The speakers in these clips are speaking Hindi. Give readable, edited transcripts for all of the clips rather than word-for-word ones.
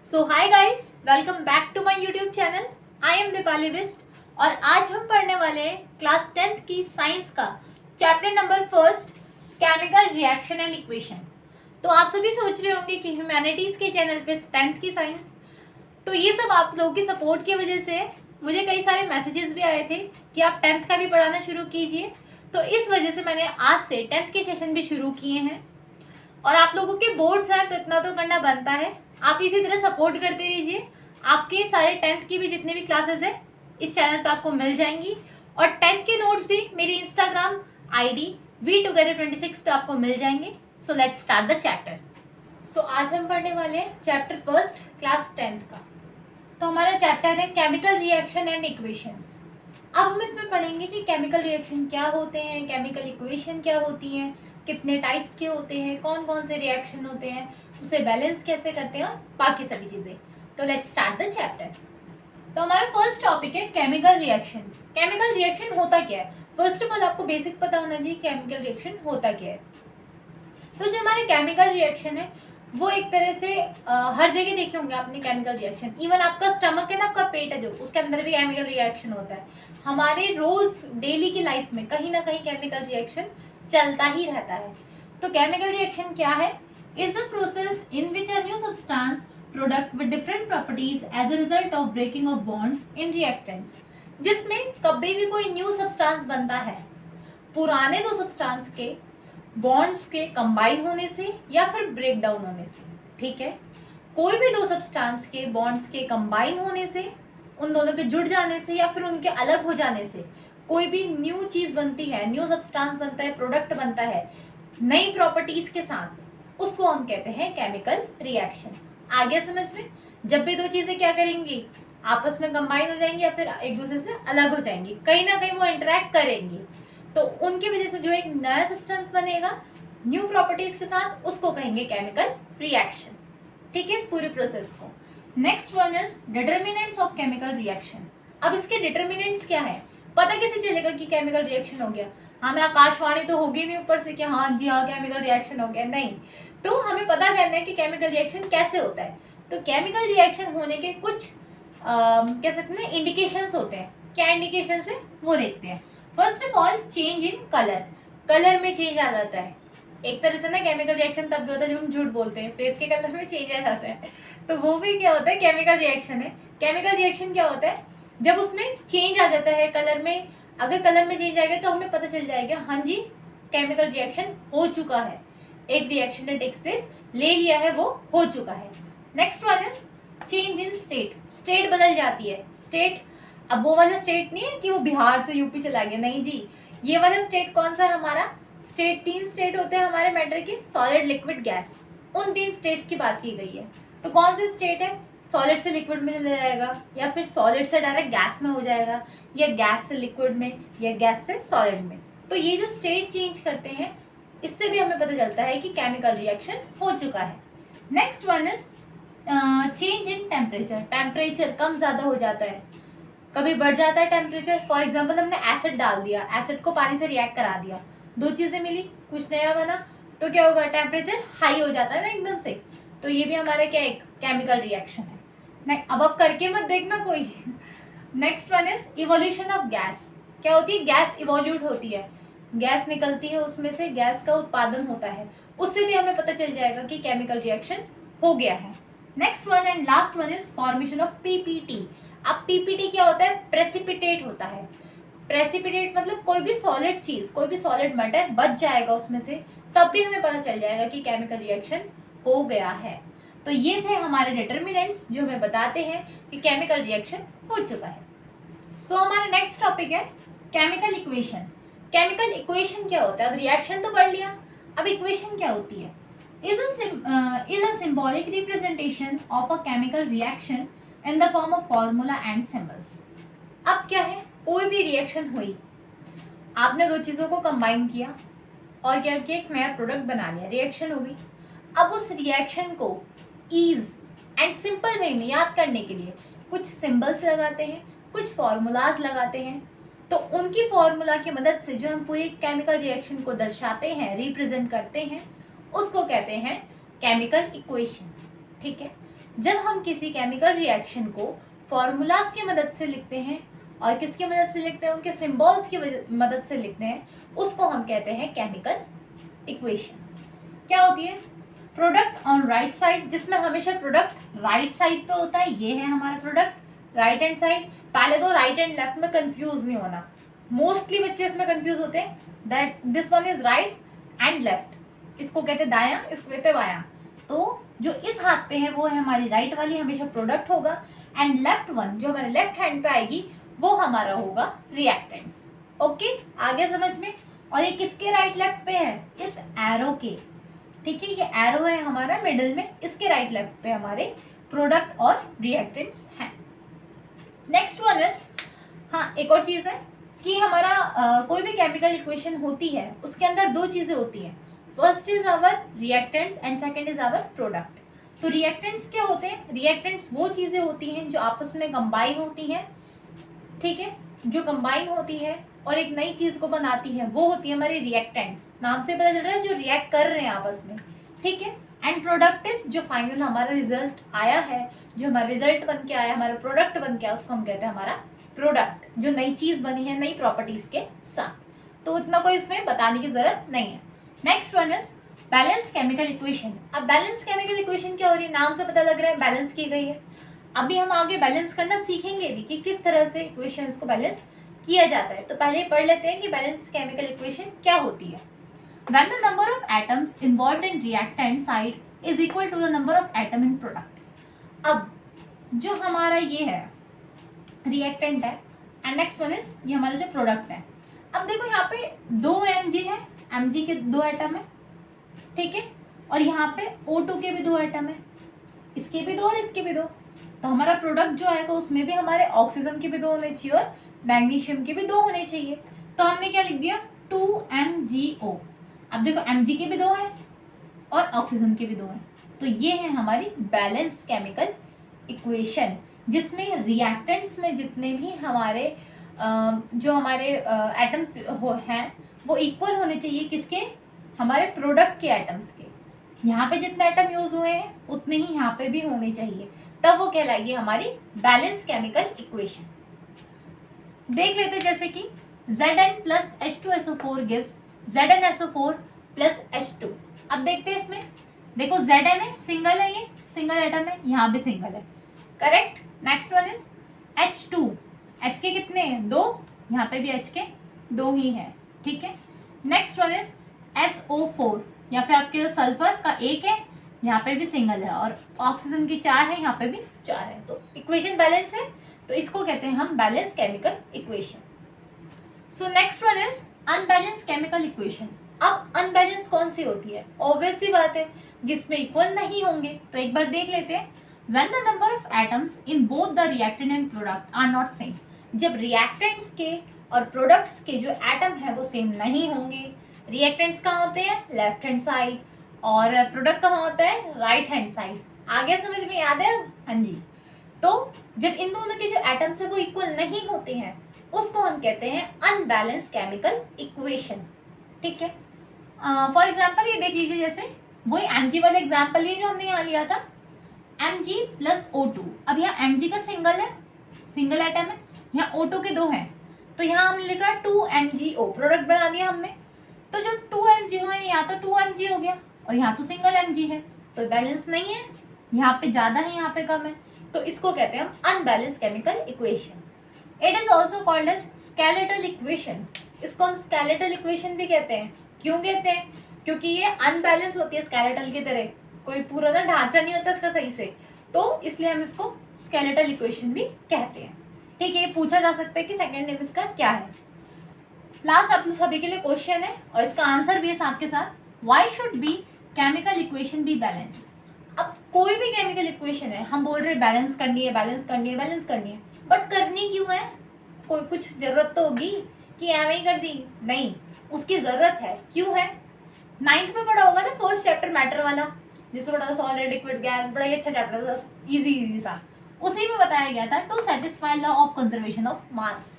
So hi guys, welcome back to my YouTube channel. I am Deepali Bisht और आज हम पढ़ने वाले हैं क्लास 10th की साइंस का chapter number first, chemical reaction and equation. तो आप सभी सोच रहे होंगे कि ह्यूमैनिटीज़ के चैनल पे 10th की साइंस, तो ये सब आप लोगों की सपोर्ट की वजह से मुझे कई सारे मैसेजेस भी आए थे कि आप 10th का भी पढ़ाना शुरू कीजिए। तो इस वजह से मैंने आज से 10th के सेशन भी शुरू किए हैं और आप लोगों के बोर्ड्स हैं तो इतना तो करना बनता है। आप इसी तरह सपोर्ट करते रहिए। आपके सारे 10th की भी जितने भी क्लासेस हैं इस चैनल पे आपको मिल जाएंगी और 10th के नोट्स भी मेरी इंस्टाग्राम आईडी V2Together26 पे आपको मिल जाएंगे। So let's start the chapter. So आज हम पढ़ने वाले हैं चैप्टर फर्स्ट क्लास 10th का। तो हमारा चैप्टर है केमिकल रिएक्शन एंड इक्वेशंस। अब हम इसमें पढ़ेंगे कि केमिकल रिएक्शन क्या होते हैं, केमिकल इक्वेशन क्या होती हैं, कितने टाइप्स के होते हैं, कौन कौन से रिएक्शन होते हैं, उसे बैलेंस कैसे करते हैं और बाकी सभी चीज़ें। तो लेट्स स्टार्ट द चैप्टर। तो हमारा फर्स्ट टॉपिक है केमिकल रिएक्शन। केमिकल रिएक्शन होता क्या है? फर्स्ट ऑफ ऑल आपको बेसिक पता होना चाहिए केमिकल रिएक्शन होता क्या है। तो जो हमारे केमिकल रिएक्शन है वो एक तरह से हर जगह देखे होंगे आपने केमिकल रिएक्शन। इवन आपका स्टमक है ना, आपका पेट है जो, उसके अंदर भी केमिकल रिएक्शन होता है। हमारे रोज डेली की लाइफ में कहीं ना कहीं केमिकल रिएक्शन चलता ही रहता है। तो केमिकल रिएक्शन क्या है? Is the process in which a new substance product with different properties as a result of breaking of bonds in reactants, जिसमें कभी भी कोई न्यू सब्सटेंस बनता है पुराने दो सब्सटेंस के बॉन्ड्स के कंबाइन होने से या फिर ब्रेक डाउन होने से। ठीक है, कोई भी दो सब्सटेंस के बॉन्ड्स के कंबाइन होने से, उन दोनों के जुड़ जाने से या फिर उनके अलग हो जाने से कोई भी न्यू चीज़ बनती है, न्यू सब्सटेंस बनता है, प्रोडक्ट बनता है नई प्रॉपर्टीज के साथ, उसको हम कहते हैं केमिकल रिएक्शन। आ गया समझ में? जब भी दो चीज़ें क्या करेंगी, आपस में कंबाइन हो जाएंगी या फिर एक दूसरे से अलग हो जाएंगी, कहीं ना कहीं वो इंटरेक्ट करेंगी, तो उनकी वजह से जो एक नया सब्सटेंस बनेगा न्यू प्रॉपर्टीज के साथ, उसको कहेंगे केमिकल रिएक्शन। ठीक है, इस पूरे प्रोसेस को। Next one is determinants of chemical reaction. अब इसके डिटर्मिनेंट्स क्या है? पता कैसे चलेगा कि केमिकल रिएक्शन हो गया? हमें आकाशवाणी तो होगी नहीं ऊपर से कि हाँ जी हाँ केमिकल रिएक्शन हो गया, नहीं। तो हमें पता करना है कि केमिकल रिएक्शन कैसे होता है। तो केमिकल रिएक्शन होने के कुछ कह सकते हैं इंडिकेशंस होते हैं। क्या इंडिकेशंस है वो देखते हैं। First of all change in colour. Colour में चेंज आ जाता है। एक तरह से ना केमिकल रिएक्शन तब भी होता है जब हम झूठ बोलते हैं, फेस के कलर में चेंज आ जाता है, तो वो भी क्या होता है? केमिकल रिएक्शन है। केमिकल रिएक्शन क्या होता है? जब उसमें चेंज आ जाता है कलर में। अगर कलर में चेंज आएगा तो हमें पता चल जाएगा हाँ जी केमिकल रिएक्शन हो चुका है, एक रिएक्शन ने टेक्स प्लेस ले लिया है, वो हो चुका है। Next one is change in state. State बदल जाती है। स्टेट, अब वो वाला स्टेट नहीं है कि वो बिहार से यूपी चला गया, नहीं जी। ये वाला स्टेट कौन सा है हमारा? स्टेट, 3 स्टेट होते हैं हमारे मैटर के, सॉलिड, लिक्विड, गैस। उन 3 स्टेट्स की बात की गई है। तो कौन से स्टेट है? सॉलिड से लिक्विड में चला जाएगा, या फिर सॉलिड से डायरेक्ट गैस में हो जाएगा, या गैस से लिक्विड में, या गैस से सॉलिड में। तो ये जो स्टेट चेंज करते हैं इससे भी हमें पता चलता है कि केमिकल रिएक्शन हो चुका है। Next one is change in temperature. Temperature कम ज़्यादा हो जाता है, कभी बढ़ जाता है टेम्परेचर। फॉर एग्जांपल हमने एसिड डाल दिया, एसिड को पानी से रिएक्ट करा दिया, दो चीज़ें मिली, कुछ नया बना, तो क्या होगा? टेम्परेचर हाई हो जाता है ना एकदम से। तो ये भी हमारा क्या एक केमिकल रिएक्शन है। अब आप करके मत देखना कोई। Next one is evolution of gas. क्या होती है? गैस इवोल्यूट होती है, गैस निकलती है, उसमें से गैस का उत्पादन होता है, उससे भी हमें पता चल जाएगा कि केमिकल रिएक्शन हो गया है। Next one and last one is formation of PPT. अब पीपीटी क्या होता है? प्रेसिपिटेट होता है। प्रेसिपिटेट मतलब कोई भी सॉलिड चीज़, कोई भी सॉलिड मैटर बच जाएगा उसमें से, तब भी हमें पता चल जाएगा कि केमिकल रिएक्शन हो गया है। तो ये थे हमारे डिटर्मिनेंट्स जो हमें बताते हैं कि केमिकल रिएक्शन हो चुका है। सो हमारा नेक्स्ट टॉपिक है केमिकल इक्वेशन। केमिकल इक्वेशन क्या होता है? अब रिएक्शन तो पढ़ लिया, अब इक्वेशन क्या होती है? is a symbolic representation of a chemical reaction in the form of formula and symbols। अब क्या है? कोई भी रिएक्शन हुई, आपने दो चीज़ों को कंबाइन किया और क्या किया? एक नया प्रोडक्ट बना लिया, रिएक्शन हो गई। अब उस रिएक्शन को ईज एंड सिंपल वे में याद करने के लिए कुछ सिंबल्स लगाते हैं, कुछ फॉर्मूलाज लगाते हैं। तो उनकी फॉर्मूला की मदद से जो हम पूरी केमिकल रिएक्शन को दर्शाते हैं, रिप्रेजेंट करते हैं, उसको कहते हैं केमिकल इक्वेशन। ठीक है, जब हम किसी केमिकल रिएक्शन को फॉर्मूलाज की मदद से लिखते हैं और किसकी मदद से लिखते हैं, उनके सिंबल्स की मदद से लिखते हैं, उसको हम कहते हैं केमिकल इक्वेशन। क्या होती है? प्रोडक्ट ऑन राइट साइड, जिसमें हमेशा प्रोडक्ट राइट साइड पे होता है। ये है हमारा प्रोडक्ट राइट हैंड साइड। पहले तो राइट एंड लेफ्ट में कंफ्यूज नहीं होना, मोस्टली बच्चे इसमें कंफ्यूज होते हैं that this one is right and left. इसको कहते हैं दायां, इसको कहते हैं बायां। तो जो इस हाथ पे है वो है हमारी राइट वाली, हमेशा प्रोडक्ट होगा, एंड लेफ्ट वन जो हमारे लेफ्ट हैंड पे आएगी वो हमारा होगा रिएक्टेंट्स। ओके, आगे समझ में। और ये किसके राइट लेफ्ट पे है? इस एरो के। ठीक है, ये एरो है हमारा मिडिल में, इसके राइट लेफ्ट पे हमारे प्रोडक्ट और रिएक्टेंट्स हैं। नेक्स्ट वन इज, हाँ एक और चीज़ है कि हमारा कोई भी केमिकल इक्वेशन होती है उसके अंदर दो चीज़ें होती हैं। First is our reactants and second is our product. तो रिएक्टेंट्स क्या होते हैं? रिएक्टेंट्स वो चीज़ें होती हैं जो आपस में कंबाइन होती हैं, ठीक है, जो कंबाइन होती है और एक नई चीज़ को बनाती है, वो होती है हमारी रिएक्टेंट्स। नाम से पता चल रहा है जो रिएक्ट कर रहे हैं आपस में, ठीक है। एंड प्रोडक्ट इज जो फाइनल हमारा रिजल्ट आया है, जो हमारा रिजल्ट बन के आया, हमारा प्रोडक्ट बन के आया, उसको हम कहते हैं हमारा प्रोडक्ट, जो नई चीज़ बनी है नई प्रॉपर्टीज़ के साथ। तो इतना कोई इसमें बताने की ज़रूरत नहीं है। Next one is balanced chemical equation. अब बैलेंस केमिकल इक्वेशन क्या हो रही है? नाम से पता लग रहा है बैलेंस की गई है। अभी हम आगे बैलेंस करना सीखेंगे भी कि किस तरह से इक्वेशंस को बैलेंस किया जाता है। तो पहले पढ़ लेते हैं कि बैलेंस केमिकल इक्वेशन क्या होती है। When the number of atoms involved in reactant side is equal to the number of atom in product. अब जो हमारा ये है रिएक्टेंट है एंड नेक्स्ट वन इज ये हमारा जो प्रोडक्ट है। अब देखो यहाँ पे 2 mg है, mg के 2 एटम है, ठीक है, और यहाँ पे O2 के भी 2 एटम है, इसके भी 2 और इसके भी 2। तो हमारा प्रोडक्ट जो आएगा उसमें भी हमारे ऑक्सीजन के भी 2 होने चाहिए और मैग्नीशियम के भी 2 होने चाहिए। तो हमने क्या लिख दिया? 2MgO। अब देखो Mg के भी 2 हैं और ऑक्सीजन के भी 2 हैं। तो ये है हमारी बैलेंस केमिकल इक्वेशन, जिसमें रिएक्टेंट्स में जितने भी हमारे जो हमारे एटम्स हैं वो इक्वल होने चाहिए किसके? हमारे प्रोडक्ट के एटम्स के। यहाँ पे जितने एटम यूज हुए हैं उतने ही यहाँ पे भी होने चाहिए, तब वो कहलाएगी हमारी बैलेंस केमिकल इक्वेशन। देख लेते जैसे कि Zn plus H2SO4 gives ZnSO4 plus H2। अब देखते हैं इसमें, देखो Zn है, सिंगल है, ये सिंगल एटम है, यहाँ भी सिंगल है, correct. Next one is H2। H के कितने हैं? 2, यहाँ पे भी H के 2 ही है, ठीक है। नेक्स्ट वन इज SO4, या फिर आपके सल्फर का 1 है, यहाँ पे भी सिंगल है, और ऑक्सीजन की 4 है, यहाँ पे भी 4 है। तो इक्वेशन बैलेंस है, तो इसको कहते हैं हम balance chemical equation. So next one is unbalance chemical equation. अब अनबैलेंस कौन सी होती है? ऑब्वियस सी बात है, जिसमें इक्वल नहीं होंगे। तो एक बार देख लेते हैं। When the number of atoms in both the reactant and product are not same. जब रिएक्टेंट्स के और प्रोडक्ट्स के जो एटम है वो सेम नहीं होंगे। रिएक्टेंट्स कहाँ होते हैं? लेफ्ट हैंड साइड, और प्रोडक्ट कहाँ होता है? Right hand side. आगे समझ में याद है? हाँ जी। तो जब इन दोनों के जो एटम्स है वो इक्वल नहीं होते हैं, उसको हम कहते हैं अनबैलेंस केमिकल इक्वेशन, ठीक है। फॉर एग्जाम्पल ये देख लीजिए, जैसे वही Mg वाला एग्जाम्पल ही जो हमने यहाँ लिया था, Mg प्लस O2। अब यहाँ Mg का सिंगल है, सिंगल एटम है, यहाँ O2 के 2 हैं, तो यहाँ हमने लिखा 2MgO, प्रोडक्ट बना दिया हमने। तो जो 2MgO है यहाँ तो 2Mg हो गया, और यहाँ तो सिंगल Mg है, तो बैलेंस नहीं है, यहाँ पे ज़्यादा है यहाँ पे कम है, तो इसको कहते हैं हम unbalance chemical equation. It is also called as skeletal equation. इसको हम स्केलेटल इक्वेशन भी कहते हैं। क्यों कहते हैं? क्योंकि ये अनबैलेंस होती है स्केलेटल की तरह, कोई पूरा ना ढांचा नहीं होता इसका सही से, तो इसलिए हम इसको स्केलेटल इक्वेशन भी कहते हैं, ठीक है। ये पूछा जा सकता है कि सेकेंड नेम इसका क्या है। लास्ट आप लोग सभी के लिए क्वेश्चन है और इसका आंसर भी है साथ के साथ। Why should be chemical equation be balance. अब कोई भी केमिकल इक्वेशन है, हम बोल रहे हैं बैलेंस करनी है, बैलेंस करनी है, बैलेंस करनी है, बट करनी क्यों है? कोई कुछ ज़रूरत तो होगी कि एवं ही कर दी? नहीं, उसकी ज़रूरत है। क्यों है? 9th में पढ़ा होगा ना फर्स्ट चैप्टर मैटर वाला, जिसमें पढ़ा था सॉलिड लिक्विड गैस, बड़ा ही अच्छा चैप्टर था, इजी सा। उसी में बताया गया था to satisfy law of conservation of mass.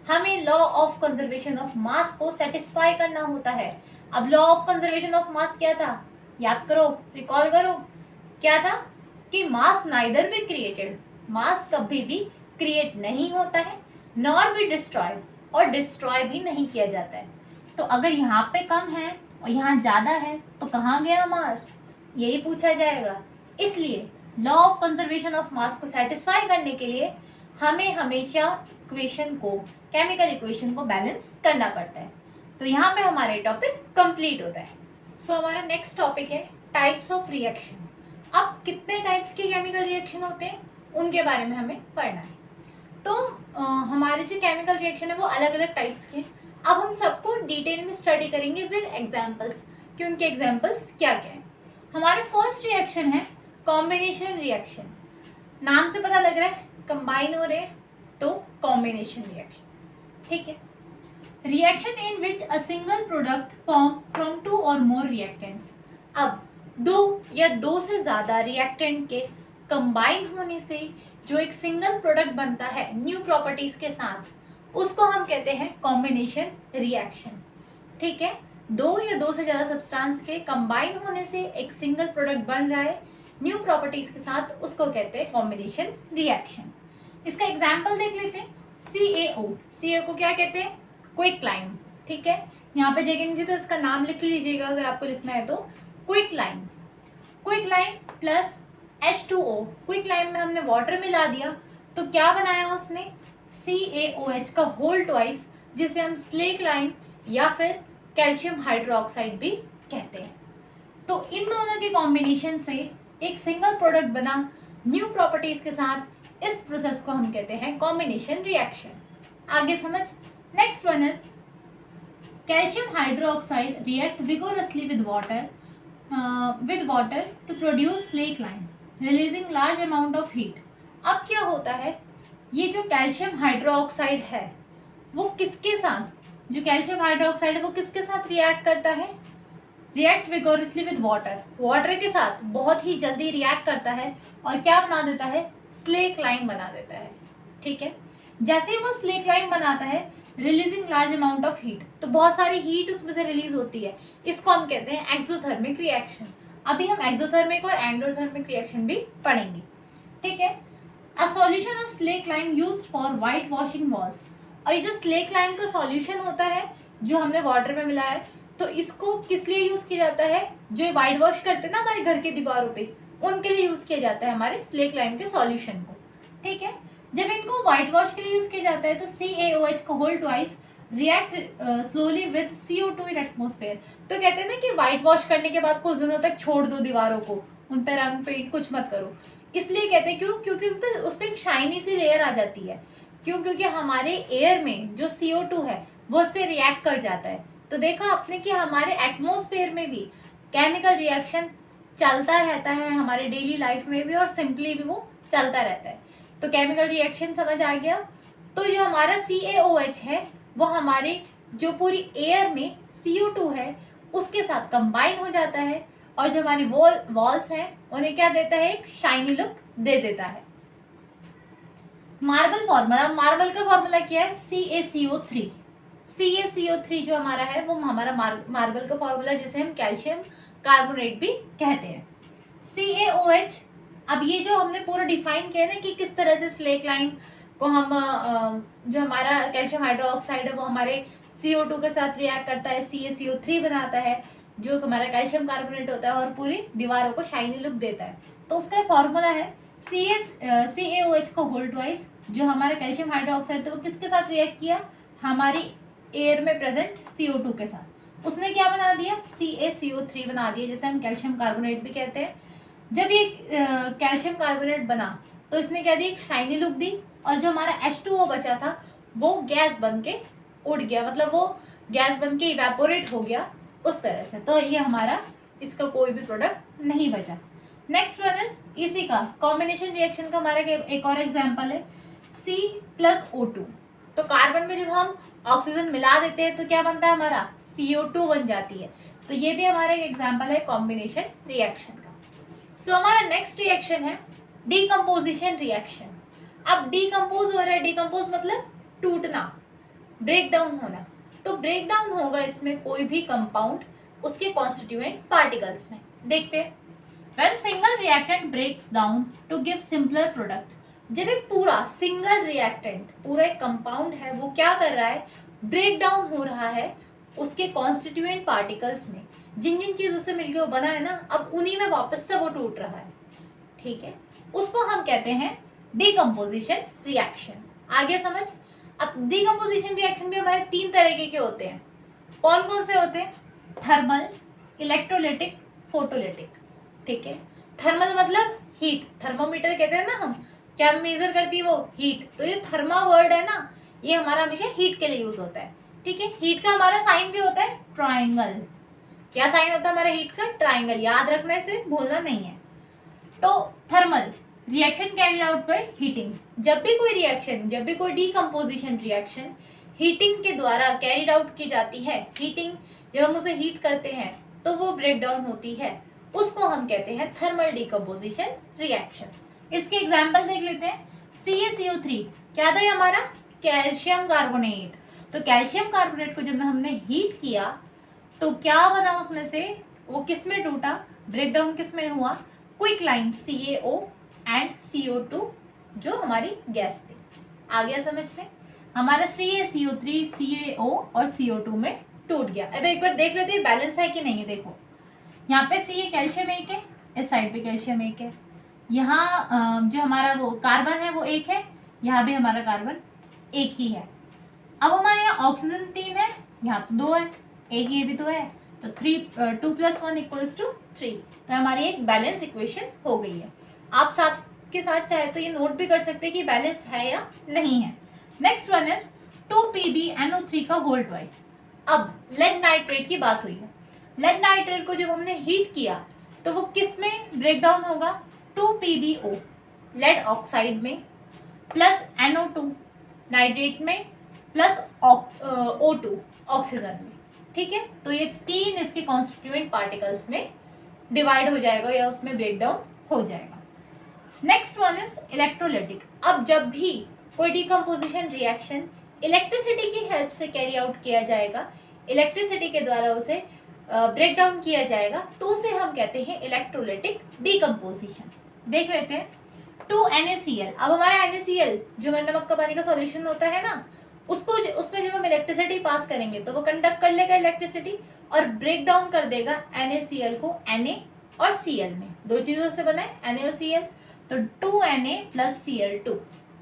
हमें law of conservation of mass को सेटिस्फाई करना होता है। अब law of conservation of mass क्या था? याद करो, रिकॉल करो, क्या था कि mass neither be created, mass कभी भी क्रिएट नहीं होता है, नॉर बी डिस्ट्रॉयड, और डिस्ट्रॉय भी नहीं किया जाता है। तो अगर यहाँ पे कम है और यहाँ ज़्यादा है तो कहाँ गया मास, यही पूछा जाएगा। इसलिए law of conservation of mass को सेटिस्फाई करने के लिए हमें हमेशा इक्वेशन को, केमिकल इक्वेशन को बैलेंस करना पड़ता है। तो यहाँ पे हमारे टॉपिक कंप्लीट होता है। सो हमारा नेक्स्ट टॉपिक है टाइप्स ऑफ रिएक्शन। अब कितने टाइप्स के केमिकल रिएक्शन होते हैं उनके बारे में हमें पढ़ना है। तो हमारे जो केमिकल रिएक्शन है वो अलग अलग टाइप्स के हैं। अब हम सबको डिटेल में स्टडी करेंगे विद एग्जांपल्स कि उनके एग्जांपल्स क्या क्या हैं। हमारा फर्स्ट रिएक्शन है कॉम्बिनेशन रिएक्शन। नाम से पता लग रहा है कंबाइन हो रहे हैं, तो कॉम्बिनेशन रिएक्शन, ठीक है। Reaction in which a single product form from two और मोर रिएक्टेंट्स। अब दो या दो से ज़्यादा रिएक्टेंट के कंबाइन होने से जो एक सिंगल प्रोडक्ट बनता है न्यू प्रॉपर्टीज़ के साथ, उसको हम कहते हैं कॉम्बिनेशन रिएक्शन, ठीक है। दो या दो से ज़्यादा सब्सटेंस के कंबाइन होने से एक सिंगल प्रोडक्ट बन रहा है न्यू प्रॉपर्टीज़ के साथ, उसको कहते हैं कॉम्बिनेशन रिएक्शन। इसका एग्जाम्पल देख लेते हैं। CaO को क्या कहते हैं, क्विकलाइम, ठीक है। यहाँ पे जगह नहीं थी तो इसका नाम लिख लीजिएगा अगर आपको लिखना है तो। क्विकलाइम प्लस H2O, क्विकलाइम में हमने वाटर मिला दिया तो क्या बनाया उसने, CaOH का होल ट्वाइस, जिसे हम स्लेक लाइम या फिर कैल्शियम हाइड्रोक्साइड भी कहते हैं। तो इन दोनों के कॉम्बिनेशन से एक सिंगल प्रोडक्ट बना न्यू प्रॉपर्टीज के साथ, इस प्रोसेस को हम कहते हैं कॉम्बिनेशन रिएक्शन। आगे समझ। Next one is calcium hydroxide react vigorously with water to produce slake lime releasing large amount of heat. अब क्या होता है, ये जो कैल्शियम हाइड्रोक्साइड है वो किसके साथ, जो कैल्शियम हाइड्रोक्साइड है वो किसके साथ रिएक्ट करता है, रिएक्ट विगोरसली विद वाटर के साथ बहुत ही जल्दी रिएक्ट करता है और क्या बना देता है, स्लेक लाइम बना देता है, ठीक है। जैसे ही वो स्लेक लाइम बनाता है releasing large amount of heat, तो बहुत सारी हीट उसमें से रिलीज होती है, इसको हम कहते हैं एक्सोथर्मिक रिएक्शन। अभी हम एक्सोथर्मिक और एंडोथर्मिक रिएक्शन भी पढ़ेंगे, ठीक है। A solution of slack lime used for white washing walls. और ये जो स्लेक लाइम का सॉल्यूशन होता है जो हमने वाटर में मिलाया है, तो इसको किस लिए यूज़ किया जाता है, जो वाइट वॉश करते हैं ना हमारे घर के दीवारों पे, उनके लिए यूज़ किया जाता है हमारे स्लेक लाइम के सॉल्यूशन को, ठीक है। जब इनको वाइट वॉश के लिए यूज़ किया जाता है तो CaOH का whole twice react slowly with CO2 in atmosphere. तो कहते हैं ना कि वाइट वॉश करने के बाद कुछ दिनों तक छोड़ दो दीवारों को, उन पर रंग पेंट कुछ मत करो, इसलिए कहते हैं क्योंकि उस पर एक शाइनी सी लेयर आ जाती है। क्योंकि हमारे एयर में जो CO2 है वो उससे रिएक्ट कर जाता है। तो देखा आपने कि हमारे एटमॉस्फेयर में भी केमिकल रिएक्शन चलता रहता है, हमारे डेली लाइफ में भी और सिंपली भी वो चलता रहता है। तो केमिकल रिएक्शन समझ आ गया। तो जो हमारा CaOH है वो हमारे जो पूरी एयर में CO2 है उसके साथ कंबाइन हो जाता है और जो हमारी वॉल्स हैं उन्हें क्या देता है, एक शाइनी लुक दे देता है। मार्बल फॉर्मूला, मार्बल का फॉर्मूला क्या है, CaCO3। CaCO3 जो हमारा है वो हमारा मार्बल का फॉर्मूला, जिसे हम कैल्शियम कार्बोनेट भी कहते हैं। CaOH, अब ये जो हमने पूरा डिफाइन किया ना कि किस तरह से स्लेक लाइम को हम जो हमारा कैल्शियम हाइड्रोक्साइड है वो हमारे CO2 के साथ रिएक्ट करता है, CaCO3 बनाता है जो हमारा कैल्शियम कार्बोनेट होता है और पूरी दीवारों को शाइनी लुक देता है। तो उसका फॉर्मूला है CaOH का होल ट्वाइस, जो हमारा कैल्शियम हाइड्रोक्साइड था वो किसके साथ रिएक्ट किया, हमारी एयर में प्रेजेंट CO2 के साथ, उसने क्या बना दिया, CaCO3 बना दिया, जैसे हम कैल्शियम कार्बोनेट भी कहते हैं। जब ये कैल्शियम कार्बोनेट बना तो इसने क्या दी, एक शाइनी लुक दी, और जो हमारा H2O बचा था वो गैस बन के उड़ गया, मतलब वो गैस बन के इवेपोरेट हो गया उस तरह से। तो ये हमारा इसका कोई भी प्रोडक्ट नहीं बचा। नेक्स्ट वन इज इसी का कॉम्बिनेशन रिएक्शन का हमारा एक और एग्जांपल है C+O2। तो कार्बन में जब हम ऑक्सीजन मिला देते हैं तो क्या बनता है, हमारा CO2 बन जाती है। तो ये भी हमारा एक एग्जांपल है कॉम्बिनेशन रिएक्शन का। सो हमारा नेक्स्ट रिएक्शन है डीकम्पोजिशन रिएक्शन। अब डीकम्पोज हो रहा है, डीकम्पोज मतलब टूटना, ब्रेक डाउन होना। तो ब्रेक डाउन होगा इसमें कोई भी कंपाउंड उसके कॉन्स्टिट्यूएंट पार्टिकल्स में। देखते हैं when single reactant breaks down to give simpler product, जब एक पूरा सिंगल रिएक्टेंट, पूरा एक कंपाउंड है, वो क्या कर रहा है, ब्रेक डाउन हो रहा है उसके कॉन्स्टिट्यूएंट पार्टिकल्स में, जिन जिन चीज़ों से मिलकर वो बना है ना, अब उन्हीं में वापस से वो टूट रहा है, ठीक है, उसको हम कहते हैं डीकम्पोजिशन रिएक्शन। आगे समझ। अब डीकम्पोजिशन रिएक्शन भी हमारे 3 तरीके के होते हैं। कौन कौन से होते हैं? थर्मल, इलेक्ट्रोलिटिक, फोटोलिटिक, ठीक है। थर्मल मतलब हीट, थर्मोमीटर कहते हैं ना हम, क्या मेजर करती है वो? हीट। तो ये थर्मा वर्ड है ना, ये हमारा हमेशा हीट के लिए यूज होता है, ठीक है। हीट का हमारा साइन भी होता है ट्राइंगल। क्या साइन होता है हमारा हीट का? ट्राइंगल। याद रखने से भूलना नहीं है। तो thermal reaction carried out by heating. जब भी कोई रिएक्शन, जब भी कोई डीकम्पोजिशन रिएक्शन हीटिंग के द्वारा कैरिड आउट की जाती है, हीटिंग, जब हम उसे हीट करते हैं तो वो ब्रेक डाउन होती है, उसको हम कहते हैं थर्मल डीकम्पोजिशन रिएक्शन। इसके एग्जाम्पल देख लेते हैं। CaCO3 क्या था ये हमारा? Calcium carbonate. तो कैल्शियम कार्बोनेट को जब हमने हीट किया तो क्या बना उसमें से? वो किस में टूटा? ब्रेक डाउन किस में हुआ? क्विकलाइन CaO एंड CO2 जो हमारी गैस थी। आ गया समझ में? हमारा CaCO3 CaO और CO2 में टूट गया। अब एक बार देख लेते हैं बैलेंस है कि नहीं है। देखो यहाँ पे Ca कैल्शियम एक है, इस साइड पे कैल्शियम एक है, यहाँ जो हमारा वो कार्बन है वो एक है, यहाँ भी हमारा कार्बन एक ही है। अब हमारे यहाँ ऑक्सीजन 3 है, यहाँ तो 2 है, एक ये भी तो है, तो 2 + 1 = 3। तो हमारी एक बैलेंस इक्वेशन हो गई है। आप साथ के साथ चाहे तो ये नोट भी कर सकते हैं कि बैलेंस है या नहीं है। नेक्स्ट वन इज 2PbNO3 का होल ट्वाइस। अब लेड नाइट्रेट की बात हुई है। लेड नाइट्रेट को जब हमने हीट किया तो वो किस में ब्रेक डाउन होगा? 2PbO लेड ऑक्साइड में, प्लस NO2 नाइट्रेट में, प्लस O2 ऑक्सीजन में, ठीक है। तो ये 3 इसके कॉन्स्टिट्यूएंट पार्टिकल्स में डिवाइड हो जाएगा या उसमें ब्रेक डाउन हो जाएगा। Next one is electrolytic. अब जब भी कोई डीकम्पोजिशन रिएक्शन इलेक्ट्रिसिटी की हेल्प से कैरी आउट किया जाएगा, इलेक्ट्रिसिटी के द्वारा उसे ब्रेक डाउन किया जाएगा, तो उसे हम कहते हैं इलेक्ट्रोलिटिक डीकम्पोजिशन। देख लेते हैं 2NaCl। अब हमारा NaCl जो नमक का पानी का सॉल्यूशन होता है ना, उसको उसमें जब हम इलेक्ट्रिसिटी पास करेंगे तो वो कंडक्ट कर लेगा इलेक्ट्रिसिटी और ब्रेक डाउन कर देगा NaCl को Na और Cl में। 2 चीज़ों से बना है Na और Cl, तो 2Na + Cl2,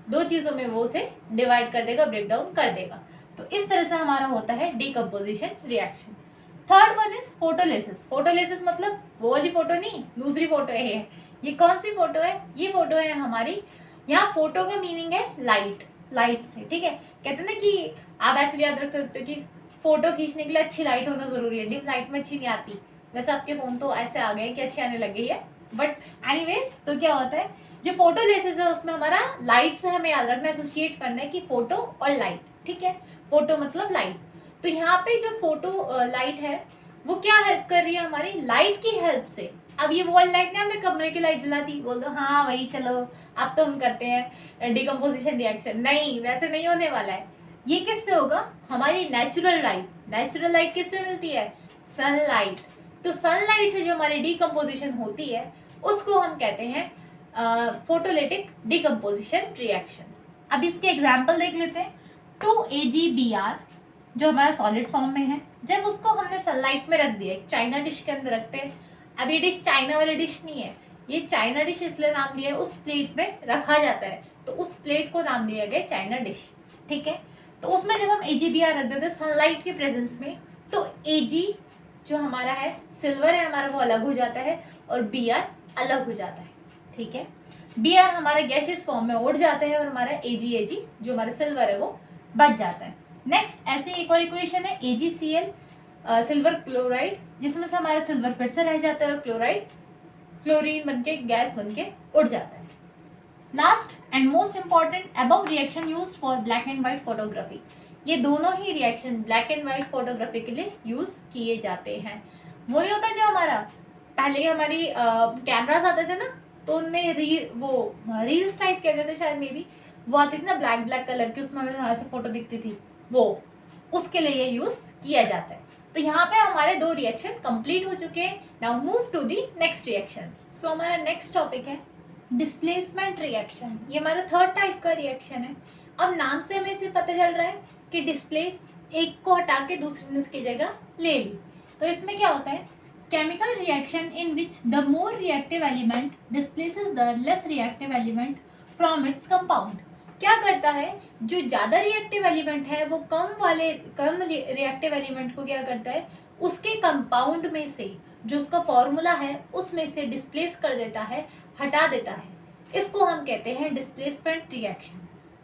2 चीज़ों में वो उसे डिवाइड कर देगा, ब्रेक डाउन कर देगा। तो इस तरह से हमारा होता है decomposition reaction. Third one is photolysis. Photolysis मतलब वो वाली फोटो नहीं, दूसरी फोटो है ये कौन सी फोटो है? ये फोटो है हमारी, यहाँ फोटो का मीनिंग है लाइट, लाइट से, ठीक है। कहते हैं ना कि आप ऐसे भी याद रख सकते हो कि फोटो खींचने के लिए अच्छी लाइट होना जरूरी है, डिम लाइट में अच्छी नहीं आती। वैसे आपके फोन तो ऐसे आ गए कि अच्छी आने लग गई है, बट एनीवेज तो क्या होता है, जो फोटोलिसिस है उसमें हमारा लाइट से हमें याद रखना, एसोसिएट करना है कि फोटो और लाइट, ठीक है। फोटो मतलब लाइट। तो यहाँ पे जो फोटो लाइट है वो क्या हेल्प कर रही है? हमारी लाइट की हेल्प से। अब ये वॉल लाइट ने हमने कमरे की लाइट जलाती, बोल दो हाँ वही, चलो अब तो हम करते हैं डीकम्पोजिशन रिएक्शन। नहीं, वैसे नहीं होने वाला है। ये किससे होगा? हमारी नेचुरल लाइट। नेचुरल लाइट किससे मिलती है? सनलाइट। तो सनलाइट से जो हमारी डीकम्पोजिशन होती है उसको हम कहते हैं फोटोलिटिक डीकम्पोजिशन रिएक्शन। अब इसके एग्जाम्पल देख लेते हैं। 2AgBr जो हमारा सॉलिड फॉर्म में है, जब उसको हमने सनलाइट में रख दिया, एक चाइना डिश के अंदर रखते हैं। अब ये डिश चाइना वाली डिश नहीं है, ये चाइना डिश इसलिए नाम दिया है, उस प्लेट में रखा जाता है, तो उस प्लेट को नाम दिया गया चाइना डिश, ठीक है। तो उसमें जब हम AgBr रख देते हैं सनलाइट के प्रेजेंस में, तो Ag जो हमारा है, सिल्वर है हमारा, वो अलग हो जाता है और Br अलग हो जाता है, ठीक है। Br हमारा गैसियस फॉर्म में उड़ जाता है और हमारा Ag जो हमारा सिल्वर है वो बच जाता है। नेक्स्ट ऐसे एक और इक्वेशन है AgCl सिल्वर क्लोराइड, जिसमें से हमारा सिल्वर फिर से रह जाता है और क्लोराइड क्लोरीन बनके गैस बनके उड़ जाता है। Last and most important, above reaction used for black and white photography. ये दोनों ही reaction black and white photography के लिए यूज किए जाते हैं। वो नहीं होता जो हमारा पहले हमारी कैमरास आते थे ना, तो उनमें रील्स टाइप कहते थे शायद, मे बी वो आती थी ना ब्लैक ब्लैक कलर की, उसमें हमें फोटो दिखती थी, वो उसके लिए ये यूज किया जाता है। तो यहाँ पे हमारे 2 रिएक्शन कंप्लीट हो चुके हैं. Now move to the next reactions. So हमारा नेक्स्ट टॉपिक है डिस्प्लेसमेंट रिएक्शन. ये हमारा थर्ड टाइप का रिएक्शन है. अब नाम से हमें इसे पता चल रहा है कि डिस्प्लेस एक को हटा के दूसरे ने उसकी जगह ले ली. तो इसमें क्या होता है, chemical reaction in which the more reactive element displaces the less reactive element from its compound. क्या करता है, जो ज़्यादा रिएक्टिव एलिमेंट है वो कम रिएक्टिव एलिमेंट को क्या करता है, उसके कंपाउंड में से जो उसका फॉर्मूला है उसमें से डिस्प्लेस कर देता है, हटा देता है. इसको हम कहते हैं डिस्प्लेसमेंट रिएक्शन.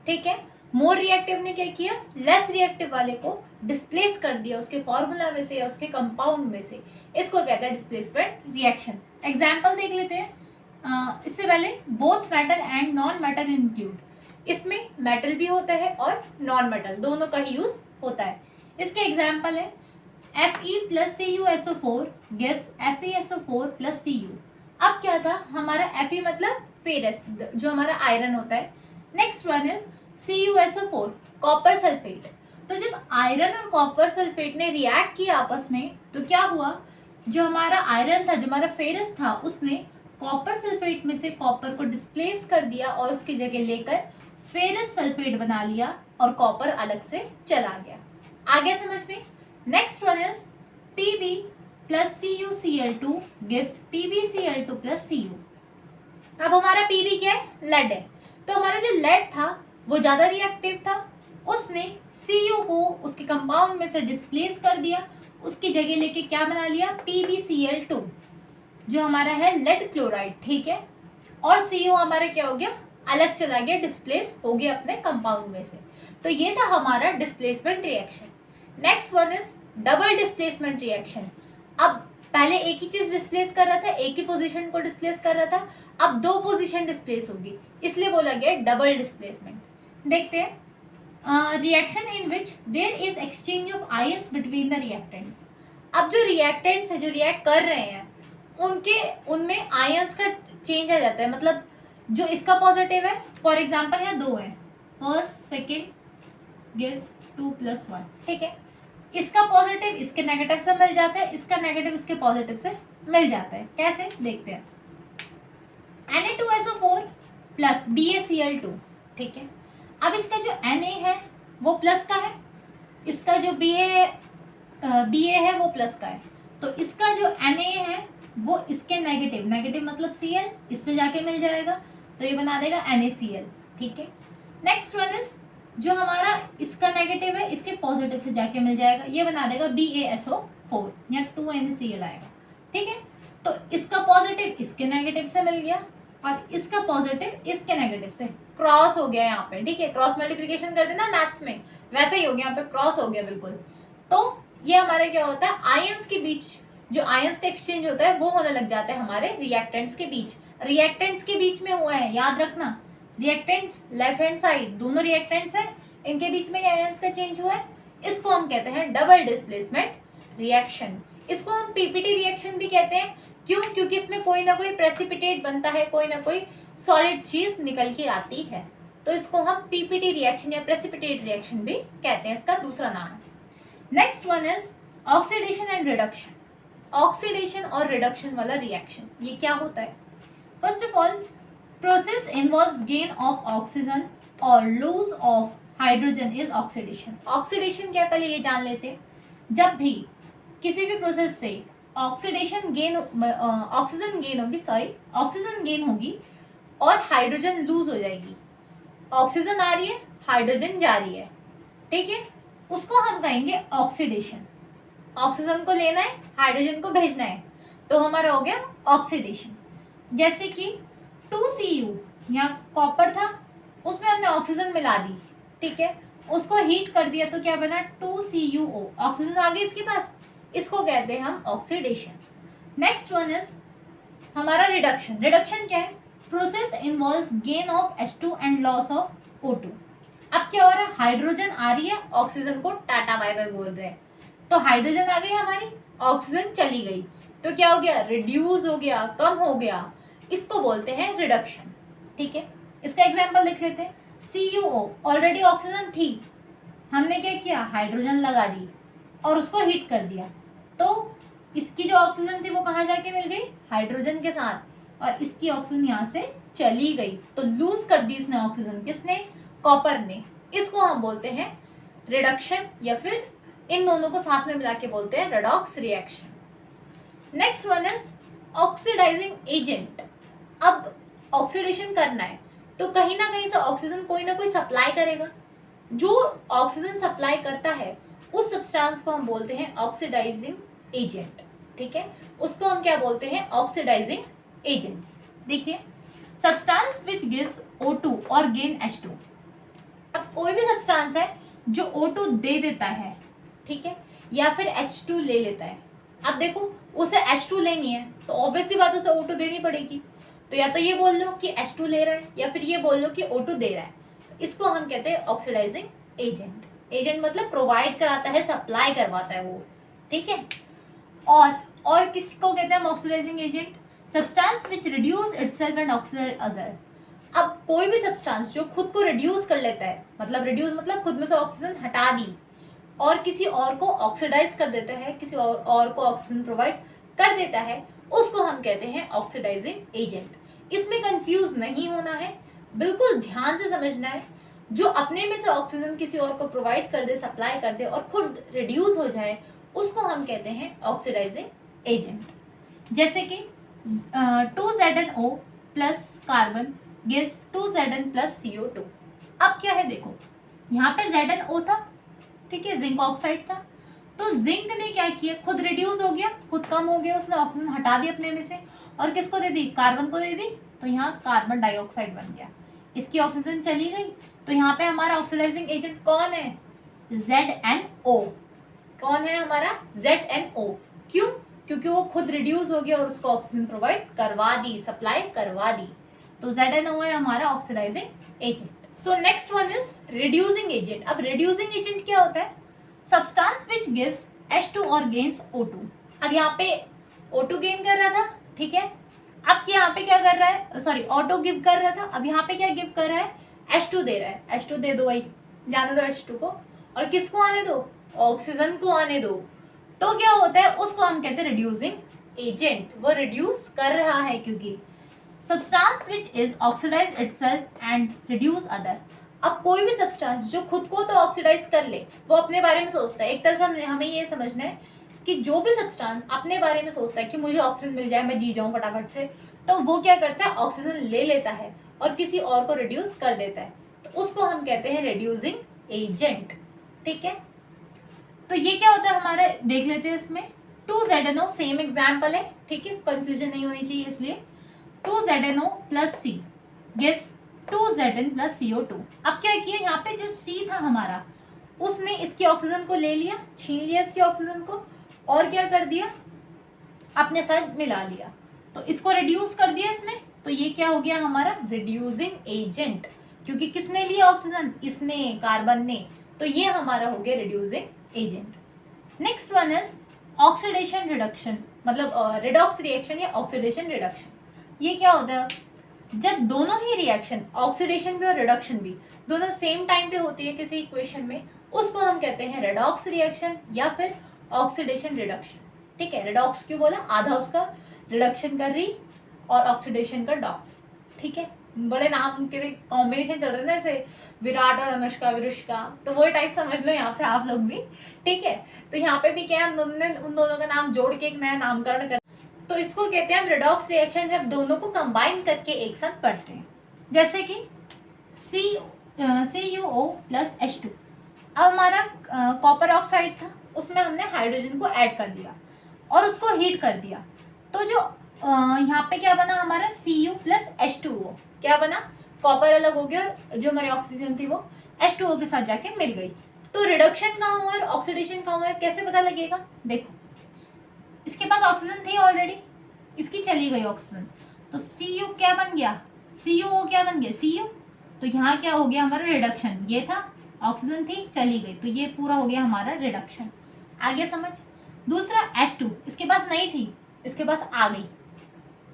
ठीक है, मोर रिएक्टिव ने क्या किया, लेस रिएक्टिव वाले को डिस्प्लेस कर दिया उसके फॉर्मूला में से या उसके कंपाउंड में से. इसको कहते हैं डिस्प्लेसमेंट रिएक्शन. एग्जाम्पल देख लेते हैं. इससे पहले both metal and non metal include. इसमें मेटल भी होता है और नॉन मेटल दोनों का ही यूज होता है. इसके एग्जाम्पल है Fe plus CuSO4 gives FeSO4 plus Cu. अब क्या था, हमारा Fe मतलब फेरस जो हमारा आयरन होता है. Next one is CuSO4 copper sulphate. तो जब आयरन और कॉपर सल्फेट ने रिएक्ट किया आपस में तो क्या हुआ, जो हमारा आयरन था, जो हमारा फेरस था, उसने कॉपर सल्फेट में से कॉपर को डिस्प्लेस कर दिया और उसकी जगह लेकर फेरस सल्फेट बना लिया और कॉपर अलग से चला गया. आगे समझ में. Next one is Pb plus CuCl2 gives PbCl2 plus Cu. अब हमारा Pb क्या है, लेड है. तो हमारा जो लेड था वो ज़्यादा रिएक्टिव था, उसने Cu को उसके कंपाउंड में से डिस्प्लेस कर दिया, उसकी जगह लेके क्या बना लिया, PbCl2 जो हमारा है लेड क्लोराइड. ठीक है, और Cu हमारा क्या हो गया, अलग चला गया, डिस्प्लेस हो गया अपने कंपाउंड में से. तो ये था हमारा displacement reaction. Next one is double displacement reaction. अब पहले एक ही चीज डिस्प्लेस कर रहा था, एक ही पोजीशन को डिस्प्लेस कर रहा था, अब 2 पोजीशन डिस्प्लेस होगी, इसलिए बोला गया डबल डिस्प्लेसमेंट. देखते हैं reaction in which there is exchange of ions between the reactants. अब जो रिएक्टेंट्स है, जो रिएक्ट कर रहे हैं, उनमें आयंस का चेंज आ जाता है. मतलब जो इसका पॉजिटिव है, फॉर एग्जाम्पल यहाँ 2 है, फर्स्ट सेकेंड गिव्स 2 + 1. ठीक है, इसका पॉजिटिव इसके नेगेटिव से मिल जाता है, इसका नेगेटिव इसके पॉजिटिव से मिल जाता है. कैसे देखते हैं. Na2SO4 plus BaCl2. ठीक है, अब इसका जो Na है वो प्लस का है, इसका जो Ba है वो प्लस का है. तो इसका जो Na है वो इसके नेगेटिव मतलब Cl, इससे जाके मिल जाएगा, तो ये बना देगा NaCl. ठीक है, नेक्स्ट वन इज जो हमारा इसका नेगेटिव है इसके पॉजिटिव से जाके मिल जाएगा, ये बना देगा BaSO4 या 2NaCl आएगा. ठीक है, तो इसका पॉजिटिव इसके नेगेटिव से मिल गया और इसका पॉजिटिव इसके नेगेटिव से क्रॉस हो गया यहाँ पे. ठीक है, क्रॉस मल्टीप्लिकेशन कर देना मैथ्स में, वैसे ही हो गया, यहाँ पे क्रॉस हो गया बिल्कुल. तो ये हमारे क्या होता है, आयंस के बीच जो आयंस का एक्सचेंज होता है वो होने लग जाता है हमारे रिएक्टेंट्स के बीच. रिएक्टेंट्स के बीच में हुआ है, याद रखना, रिएक्टेंट्स लेफ्ट हैंड साइड दोनों रिएक्टेंट्स हैं, इनके बीच में आयंस का चेंज हुआ है. इसको हम कहते हैं डबल डिस्प्लेसमेंट रिएक्शन. इसको हम पीपीटी रिएक्शन भी कहते हैं. क्यों, क्योंकि इसमें कोई ना कोई प्रेसिपिटेट बनता है, कोई ना कोई सॉलिड चीज निकल के आती है, तो इसको हम पीपीटी रिएक्शन या प्रेसिपिटेट रिएक्शन भी कहते हैं, इसका दूसरा नाम है. Next one is oxidation and reduction. Oxidation और रिडक्शन वाला रिएक्शन ये क्या होता है. First of all, process involves gain of oxygen और lose of hydrogen is oxidation. Oxidation क्या, पहले ये जान लेते हैं. जब भी किसी भी प्रोसेस से ऑक्सीजन गेन होगी और हाइड्रोजन लूज हो जाएगी. ऑक्सीजन आ रही है, हाइड्रोजन जा रही है. ठीक है, उसको हम कहेंगे ऑक्सीडेशन. ऑक्सीजन को लेना है, हाइड्रोजन को भेजना है, तो हमारा हो गया ऑक्सीडेशन. जैसे कि 2Cu, यहाँ कॉपर था, उसमें हमने ऑक्सीजन मिला दी. ठीक है, उसको हीट कर दिया तो क्या बना, 2CuO, ऑक्सीजन आ गई इसके पास, इसको कहते हैं हम ऑक्सीडेशन. नेक्स्ट वन इज हमारा रिडक्शन. रिडक्शन क्या है, process involve gain of H2 and loss of O2. अब क्या हो रहा है, हाइड्रोजन आ रही है, ऑक्सीजन को टाटा बाय बाय बोल रहे हैं, तो हाइड्रोजन आ गई हमारी, ऑक्सीजन चली गई, तो क्या हो गया, रिड्यूस हो गया, कम हो गया, इसको बोलते हैं रिडक्शन. ठीक है, इसका एग्जांपल लिख लेते हैं. CuO, ऑलरेडी ऑक्सीजन थी, हमने क्या किया, हाइड्रोजन लगा दी और उसको हीट कर दिया, तो इसकी जो ऑक्सीजन थी वो कहाँ जाके मिल गई, हाइड्रोजन के साथ, और इसकी ऑक्सीजन यहाँ से चली गई, तो लूज कर दी इसने ऑक्सीजन, किसने, कॉपर ने। इसको हम बोलते हैं रिडक्शन, या फिर इन दोनों को साथ में मिला के बोलते हैं redox reaction. Next one is oxidising agent. अब ऑक्सीडेशन करना है तो कहीं ना कहीं से ऑक्सीजन कोई ना कोई सप्लाई करेगा। जो ऑक्सीजन सप्लाई करता है उस सब्सटेंस को हम बोलते हैं ऑक्सीडाइजिंग एजेंट, ठीक है। उसको हम क्या बोलते हैं, ऑक्सीडाइजिंग एजेंट्स। देखिए, सब्सटेंस विच गिव्स O2 और गेन H2। अब कोई भी सब्सटेंस है जो O2 दे देता है, ठीक है, या फिर H2 ले लेता है। अब देखो, उसे H2 लेनी है तो ऑब्वियसली बात उसे O2 देनी पड़ेगी। तो या तो ये बोल लो कि H2 ले रहा है, या फिर ये बोल लो कि O2 दे रहा है। तो इसको हम कहते हैं ऑक्सीडाइजिंग एजेंट। एजेंट मतलब प्रोवाइड कराता है, सप्लाई करवाता है वो, ठीक है। और किसको कहते हैं हम oxidising agent, substance which reduce itself and oxidise other. अब कोई भी सब्सटेंस जो खुद को रिड्यूस कर लेता है, मतलब रिड्यूस मतलब खुद में से ऑक्सीजन हटा दी और किसी और को ऑक्सीडाइज कर देता है, किसी और को ऑक्सीजन प्रोवाइड कर देता है, उसको हम कहते हैं ऑक्सीडाइजिंग एजेंट। इसमें कंफ्यूज नहीं होना है, बिल्कुल ध्यान से समझना है। जो अपने में से ऑक्सीजन किसी और को प्रोवाइड कर दे, सप्लाई कर दे और खुद रिड्यूस हो जाए, उसको हम कहते हैं ऑक्सीडाइजिंग एजेंट। जैसे कि 2ZnO plus carbon gives 2Zn plus CO2। अब क्या है, देखो यहाँ पे ZnO था, ठीक है, जिंक ऑक्साइड था। तो जिंक ने क्या किया, खुद रिड्यूस हो गया, खुद कम हो गया, उसने ऑक्सीजन हटा दी अपने में से और किसको दे दी, कार्बन को दे दी। तो यहाँ कार्बन डाइऑक्साइड बन गया, इसकी ऑक्सीजन चली गई। तो यहाँ पे हमारा ऑक्सीडाइजिंग एजेंट कौन है, ZnO। कौन है हमारा, ZnO। क्यों, क्योंकि वो खुद रिड्यूस हो गया और उसको ऑक्सीजन प्रोवाइड करवा दी, सप्लाई करवा दी। तो ZnO है हमारा oxidising agent. So next one is reducing agent. अब रिड्यूसिंग एजेंट क्या होता है, सब्सटेंस विच गिव्स H2 और गेन्स O2। अब यहाँ पे O2 गेन कर रहा था, ठीक है। अब यहाँ पे क्या कर रहा है, सॉरी O2 गिव कर रहा था, अब यहाँ पे क्या गिव कर रहा है, H2 दे रहा है। H2 दे दो भाई, जाने दो H2 को, और किसको आने दो, ऑक्सीजन को आने दो। तो क्या होता है, उसको हम कहते हैं रिड्यूसिंग एजेंट। वो रिड्यूस कर रहा है, क्योंकि substance which is oxidise itself and reduce other. अब कोई भी सब्सटेंस जो खुद को तो ऑक्सीडाइज कर ले, वो अपने बारे में सोचता है। एक तरह से हमें ये समझना है कि जो भी सब्सटेंस अपने बारे में सोचता है कि मुझे ऑक्सीजन मिल जाए, मैं जी जाऊँ फटाफट से, तो वो क्या करता है, ऑक्सीजन ले लेता है और किसी और को रिड्यूस कर देता है। तो उसको हम कहते हैं रिड्यूसिंग एजेंट, ठीक है। तो ये क्या होता है हमारा, देख लेते हैं इसमें। 2ZnO सेम एग्जाम्पल है, ठीक है, कंफ्यूजन नहीं होनी चाहिए इसलिए। 2ZnO plus C gives 2Zn plus CO2। अब क्या किया, यहाँ पे जो C था हमारा, उसने इसकी ऑक्सीजन को ले लिया, छीन लिया इसकी ऑक्सीजन को, और क्या कर दिया, अपने साथ मिला लिया। तो इसको रिड्यूस कर दिया इसने। तो ये क्या हो गया हमारा, रिड्यूसिंग एजेंट, क्योंकि किसने लिया ऑक्सीजन, इसने, कार्बन ने। तो ये हमारा हो गया reducing agent. Next one is oxidation reduction, मतलब रिडॉक्स रिएक्शन या ऑक्सीडेशन रिडक्शन। ये क्या होता है, जब दोनों ही रिएक्शन, ऑक्सीडेशन भी और रिडक्शन भी, दोनों सेम टाइम पे होती है किसी इक्वेशन में, उसको हम कहते हैं रिडॉक्स रिएक्शन या फिर ऑक्सीडेशन रिडक्शन, ठीक है। रिडॉक्स क्यों बोला, आधा उसका, रिडक्शन का री और ऑक्सीडेशन का डॉक्स, ठीक है। बड़े नाम के कॉम्बिनेशन चल रहे हैं ना, जैसे विराट और अनुष्का, विरुष्का, तो वही टाइप समझ लो यहाँ पे आप लोग भी, ठीक है। तो यहाँ पे भी क्या है, हम दोनों ने उन दोनों का नाम जोड़ के एक नया नामकरण कर, तो इसको कहते हैं हम रिडॉक्स रिएक्शन, जब दोनों को कंबाइन करके एक साथ पढ़ते हैं। जैसे कि CuO प्लस H2। अब हमारा कॉपर ऑक्साइड था, उसमें हमने हाइड्रोजन को ऐड कर दिया और उसको हीट कर दिया। तो जो यहाँ पे क्या बना हमारा, Cu प्लस H2O। क्या बना, कॉपर अलग हो गया और जो हमारी ऑक्सीजन थी वो H2O के साथ जाके मिल गई। तो रिडक्शन कहाँ हुआ और ऑक्सीडेशन कहाँ हुआ है, कैसे पता लगेगा, देखो इसके पास ऑक्सीजन थी ऑलरेडी, इसकी चली गई ऑक्सीजन, तो Cu क्या बन गया, CuO क्या बन गया, Cu। तो यहाँ क्या हो गया हमारा रिडक्शन, ये था, ऑक्सीजन थी, चली गई, तो ये पूरा हो गया हमारा रिडक्शन। आगे समझ। दूसरा H2, इसके पास नहीं थी, इसके पास आ गई,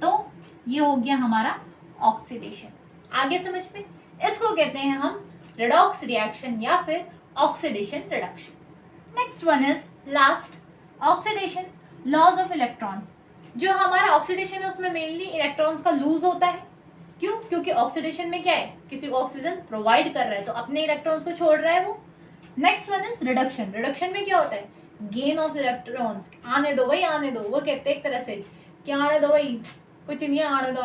तो ये हो गया हमारा ऑक्सीडेशन। आगे समझ में, इसको कहते हैं हम रिडॉक्स रिएक्शन या फिर oxidation reduction. Next one is last, oxidation loss of electron, जो हमारा ऑक्सीडेशन है उसमें मेनली इलेक्ट्रॉन्स का लूज होता है। क्यों? क्योंकि ऑक्सीडेशन में क्या है, किसी को ऑक्सीजन प्रोवाइड कर रहा है तो अपने इलेक्ट्रॉन्स को छोड़ रहा है वो। Next one is reduction. Reduction में क्या होता है, गेन ऑफ इलेक्ट्रॉन्स। आने दो भाई आने दो, वो कहते हैं एक तरह से कि आने दो भाई, कुछ नहीं है, आने दो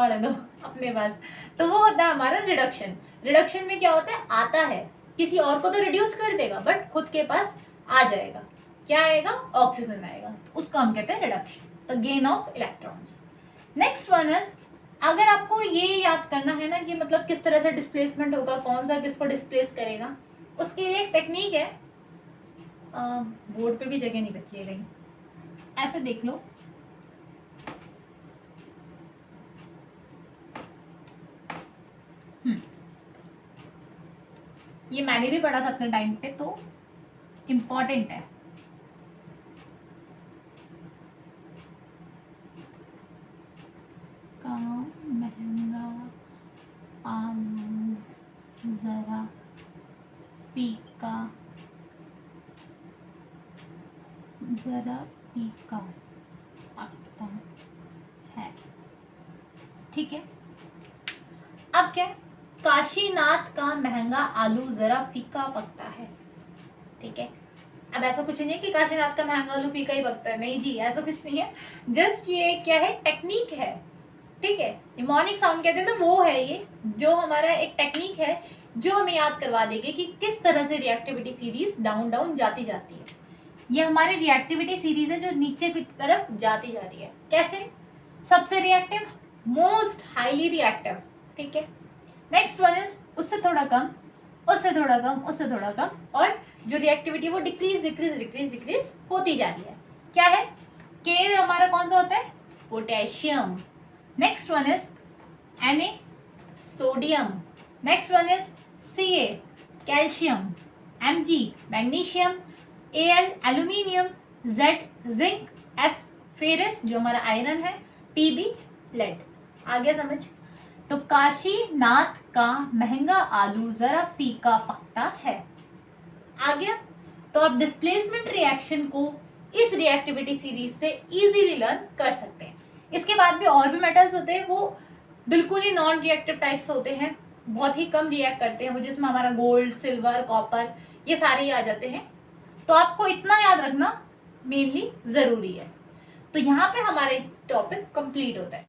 अपने पास। तो वो होता है हमारा रिडक्शन। रिडक्शन में क्या होता है, आता है, किसी और को तो रिड्यूस कर देगा बट खुद के पास आ जाएगा, क्या आएगा, ऑक्सीजन आएगा, तो उसको हम कहते हैं रिडक्शन। तो gain of electrons. Next one is, अगर आपको ये याद करना है ना कि मतलब किस तरह से डिस्प्लेसमेंट होगा, कौन सा किसको डिस्प्लेस करेगा, उसके लिए एक टेक्निक है, बोर्ड पे भी जगह नहीं बची है कहीं, ऐसे देख लो। ये मैंने भी पढ़ा था अपने टाइम पे, तो इम्पॉर्टेंट है। महंगा आलू जरा फीका, पकता है। ठीक है, अब क्या, काशीनाथ का महंगा आलू जरा फीका पकता है। ठीक है, अब ऐसा कुछ नहीं है कि काशीनाथ का महंगा आलू फीका ही पकता है, नहीं जी, ऐसा कुछ नहीं है। जस्ट ये क्या है, टेक्निक है। ठीक है, निमोनिक साउंड कहते हैं ना, वो है ये, जो हमारा एक टेक्निक है जो हमें याद करवा देगी कि किस तरह से रिएक्टिविटी सीरीज डाउन डाउन जाती जाती है। ये हमारी रिएक्टिविटी सीरीज है जो नीचे की तरफ जाती जा रही है। कैसे? सबसे रिएक्टिव, मोस्ट हाईली रिएक्टिव। ठीक है, नेक्स्ट वन इज उससे थोड़ा कम, उससे थोड़ा कम, उससे थोड़ा कम, और जो रिएक्टिविटी वो डिक्रीज डिक्रीज डिक्रीज डिक्रीज होती जा रही है। क्या है? के हमारा कौन सा होता है, potassium. Next one is Na, sodium. Next one is Ca, calcium. Mg, magnesium. Al, aluminium. Z, zinc. F, ferrous जो हमारा आयरन है। Pb, lead. आ गया समझ? तो काशीनाथ का महंगा आलू जरा फीका पकता है। आ गया? तो आप डिस्प्लेसमेंट रिएक्शन को इस रिएक्टिविटी सीरीज से इजीली लर्न कर सकते हैं। इसके बाद भी और भी मेटल्स होते हैं, वो बिल्कुल ही नॉन रिएक्टिव टाइप्स होते हैं, बहुत ही कम रिएक्ट करते हैं वो, जिसमें हमारा गोल्ड, सिल्वर, कॉपर ये सारे ही आ जाते हैं। तो आपको इतना याद रखना मेनली ज़रूरी है। तो यहाँ पे हमारे टॉपिक कंप्लीट होता है।